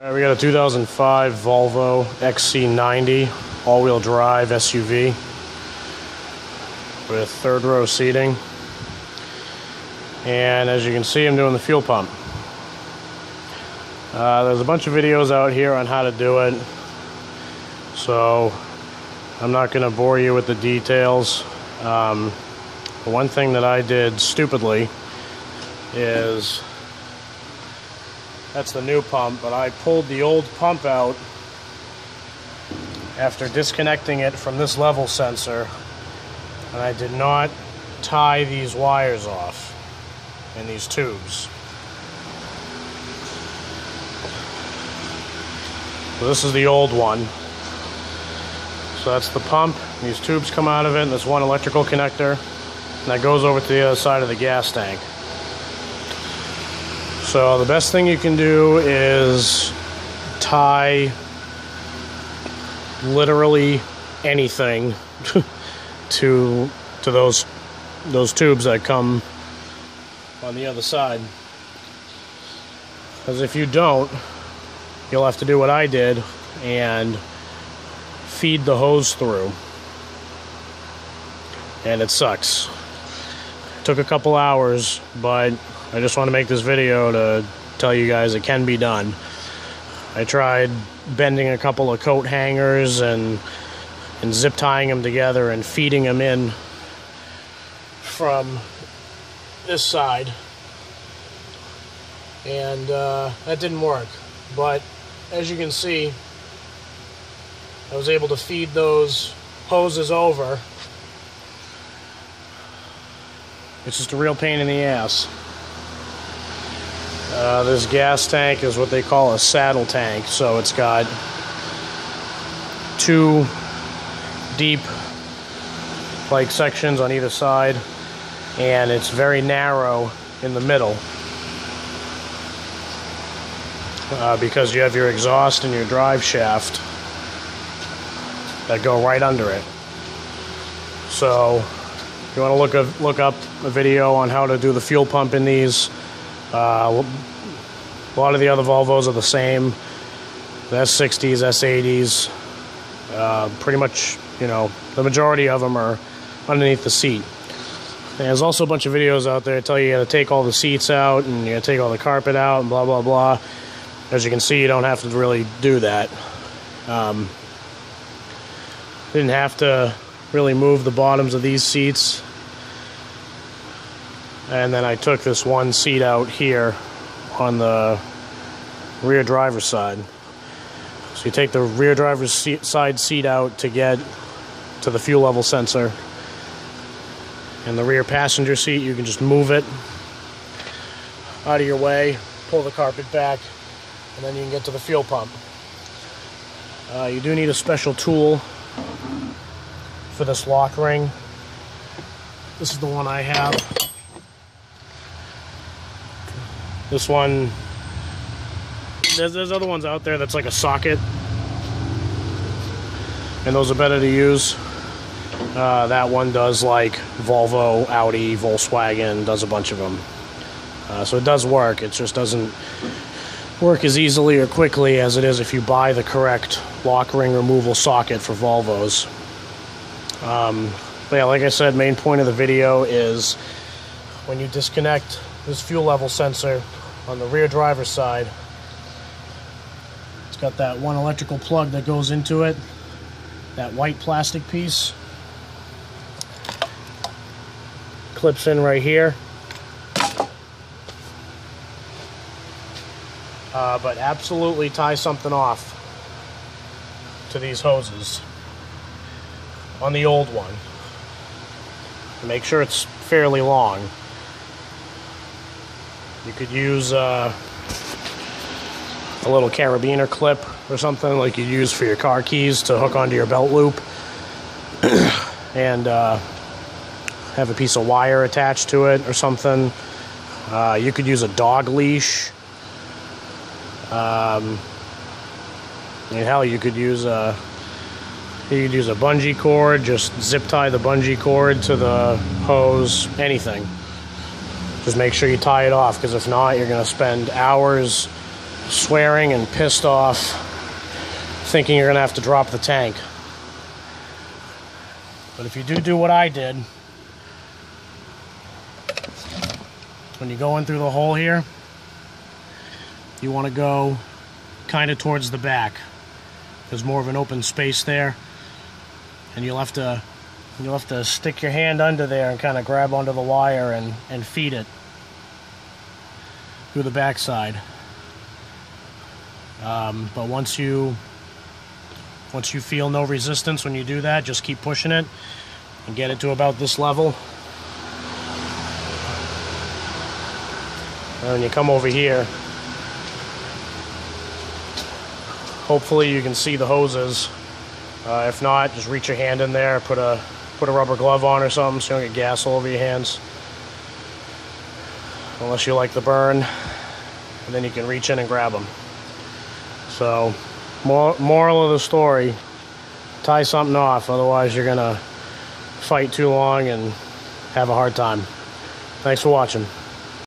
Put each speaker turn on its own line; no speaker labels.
All right, we got a 2005 Volvo XC90 all-wheel drive SUV with third row seating. And as you can see, I'm doing the fuel pump. There's a bunch of videos out here on how to do it, so I'm not going to bore you with the details. One thing that I did stupidly is, that's the new pump, but I pulled the old pump out after disconnecting it from this level sensor, and I did not tie these wires off in these tubes. So this is the old one. So that's the pump. These tubes come out of it, and there's one electrical connector, and that goes over to the other side of the gas tank. So the best thing you can do is tie literally anything to those tubes that come on the other side. Because if you don't, you'll have to do what I did and feed the hose through. And it sucks. It took a couple hours, but I just want to make this video to tell you guys it can be done. I tried bending a couple of coat hangers and zip tying them together and feeding them in from this side, and that didn't work. But as you can see, I was able to feed those hoses over. It's just a real pain in the ass. This gas tank is what they call a saddle tank, so it's got two deep like sections on either side, and it's very narrow in the middle because you have your exhaust and your drive shaft that go right under it. So if you want to look up a video on how to do the fuel pump in these, a lot of the other Volvos are the same. The S60s, S80s, pretty much, you know, the majority of them are underneath the seat. And there's also a bunch of videos out there that tell you got to take all the seats out and you got to take all the carpet out and blah, blah, blah. As you can see, you don't have to really do that. Didn't have to really move the bottoms of these seats. And then I took this one seat out here on the rear driver's side. So you take the rear driver's side seat out to get to the fuel level sensor. And the rear passenger seat, you can just move it out of your way, pull the carpet back, and then you can get to the fuel pump. You do need a special tool for this lock ring. This is the one I have. This one, there's other ones out there that's like a socket, and those are better to use. That one does like Volvo, Audi, Volkswagen, does a bunch of them. So it does work, it just doesn't work as easily or quickly as it is if you buy the correct lock ring removal socket for Volvos. But yeah, like I said, main point of the video is when you disconnect this fuel level sensor on the rear driver's side, it's got that one electrical plug that goes into it, that white plastic piece. Clips in right here. But absolutely tie something off to these hoses on the old one. Make sure it's fairly long. You could use a little carabiner clip or something like you use for your car keys to hook onto your belt loop, and have a piece of wire attached to it or something. You could use a dog leash. I mean, hell, you could use a bungee cord. Just zip tie the bungee cord to the hose. Anything. Just make sure you tie it off, because if not, you're going to spend hours swearing and pissed off, thinking you're gonna have to drop the tank. But if you do what I did, when you go in through the hole here, you want to go kind of towards the back. There's more of an open space there, and you'll have to stick your hand under there and kind of grab onto the wire and feed it through the backside. But once you feel no resistance when you do that, just keep pushing it and get it to about this level. And when you come over here, hopefully you can see the hoses. If not, just reach your hand in there, put a rubber glove on or something so you don't get gas all over your hands. Unless you like the burn, and then you can reach in and grab them. So, moral of the story, tie something off, otherwise you're gonna fight too long and have a hard time. Thanks for watching.